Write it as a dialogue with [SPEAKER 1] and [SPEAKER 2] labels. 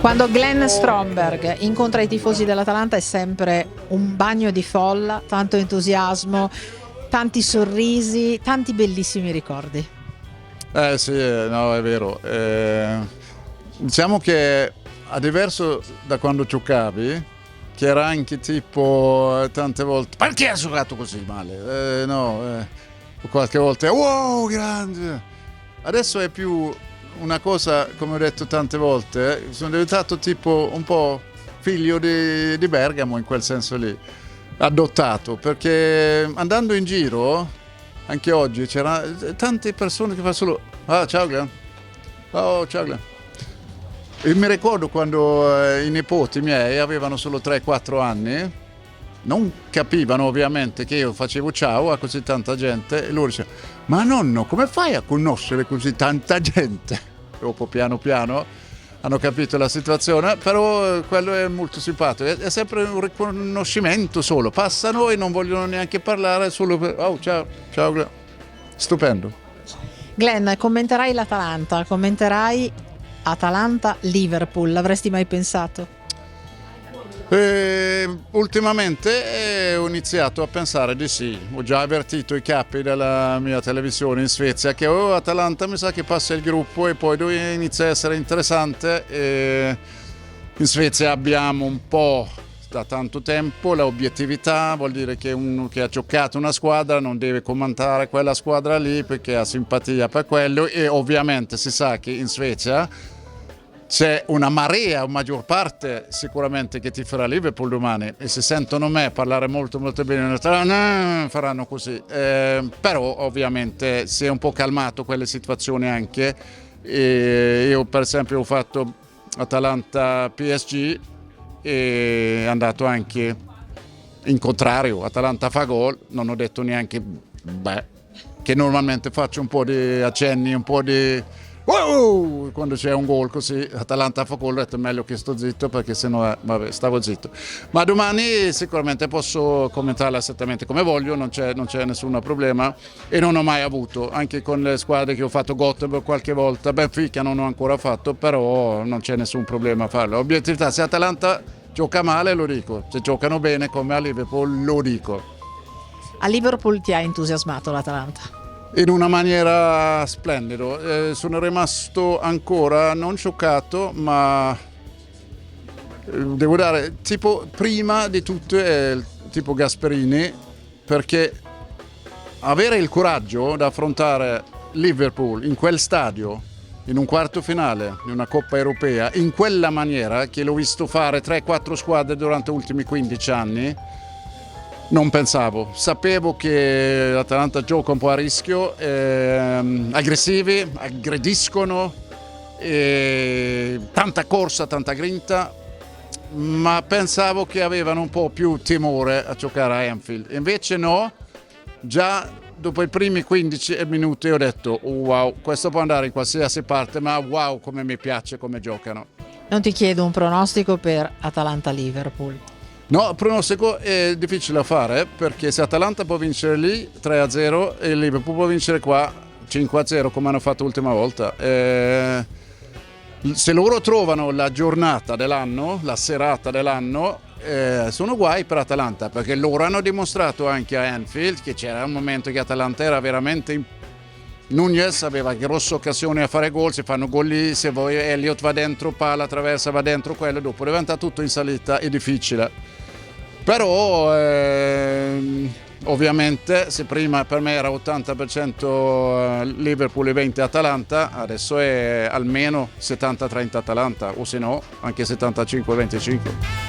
[SPEAKER 1] Quando Glenn Stromberg incontra i tifosi dell'Atalanta è sempre un bagno di folla, tanto entusiasmo, tanti sorrisi, tanti bellissimi ricordi.
[SPEAKER 2] Sì, no, è vero. Diciamo che a diverso da quando giocavi, che era anche tipo tante volte perché ha giocato così male? Qualche volta wow, grande. Adesso è più una cosa, come ho detto tante volte, sono diventato tipo un po' figlio di Bergamo in quel senso lì, adottato, perché andando in giro anche oggi c'erano tante persone che fanno solo ciao Glenn, oh ciao Glenn. E mi ricordo quando i nipoti miei avevano solo 3-4 anni, non capivano ovviamente che io facevo ciao a così tanta gente e loro dicevano ma nonno come fai a conoscere così tanta gente? Dopo piano piano hanno capito la situazione, però quello è molto simpatico, è sempre un riconoscimento solo, passano e non vogliono neanche parlare, solo per oh ciao Glenn, stupendo.
[SPEAKER 1] Glenn, commenterai l'Atalanta, commenterai Atalanta-Liverpool, l'avresti mai pensato?
[SPEAKER 2] Ultimamente ho iniziato a pensare di sì, ho già avvertito i capi della mia televisione in Svezia che Atalanta mi sa che passa il gruppo e poi inizia a essere interessante. In Svezia abbiamo un po' da tanto tempo l'obiettività, vuol dire che uno che ha giocato una squadra non deve commentare quella squadra lì perché ha simpatia per quello e ovviamente si sa che in Svezia c'è una marea, maggior parte sicuramente che tiferà Liverpool domani e se sentono me parlare molto bene faranno così, però ovviamente si è un po' calmato quelle situazioni anche. Io per esempio ho fatto Atalanta-PSG e è andato anche in contrario, Atalanta fa gol, non ho detto neanche che normalmente faccio un po' di accenni, un po' di wow! Quando c'è un gol così, Atalanta fa gol, ho detto meglio che sto zitto perché sennò stavo zitto. Ma domani sicuramente posso commentarla esattamente come voglio, non c'è nessun problema e non ho mai avuto, anche con le squadre che ho fatto Gothenburg qualche volta, Benfica non ho ancora fatto, però non c'è nessun problema a farlo. Obiettività, se Atalanta gioca male lo dico, se giocano bene come a Liverpool lo dico.
[SPEAKER 1] A Liverpool ti ha entusiasmato l'Atalanta?
[SPEAKER 2] In una maniera splendida, sono rimasto ancora non scioccato, ma devo dare tipo prima di tutto è tipo Gasperini, perché avere il coraggio da affrontare Liverpool in quel stadio, in un quarto finale di una Coppa Europea, in quella maniera che l'ho visto fare 3-4 squadre durante gli ultimi 15 anni, non pensavo, sapevo che l'Atalanta gioca un po' a rischio, aggressivi, aggrediscono, tanta corsa, tanta grinta, ma pensavo che avevano un po' più timore a giocare a Anfield. Invece no, già dopo i primi 15 minuti ho detto wow, questo può andare in qualsiasi parte, ma wow come mi piace come giocano.
[SPEAKER 1] Non ti chiedo un pronostico per Atalanta-Liverpool.
[SPEAKER 2] No, il pronostico è difficile da fare perché se Atalanta può vincere lì 3-0 e il Liverpool può vincere qua 5-0 come hanno fatto l'ultima volta. Se loro trovano la giornata dell'anno, la serata dell'anno, sono guai per Atalanta perché loro hanno dimostrato anche a Anfield che c'era un momento che Atalanta era veramente Nunez aveva grosse occasioni a fare gol, si fanno gol lì, se vuoi Elliott va dentro, palla traversa, va dentro quello, dopo diventa tutto in salita, è difficile. Però ovviamente se prima per me era 80% Liverpool e 20 Atalanta, adesso è almeno 70-30 Atalanta o se no anche 75-25.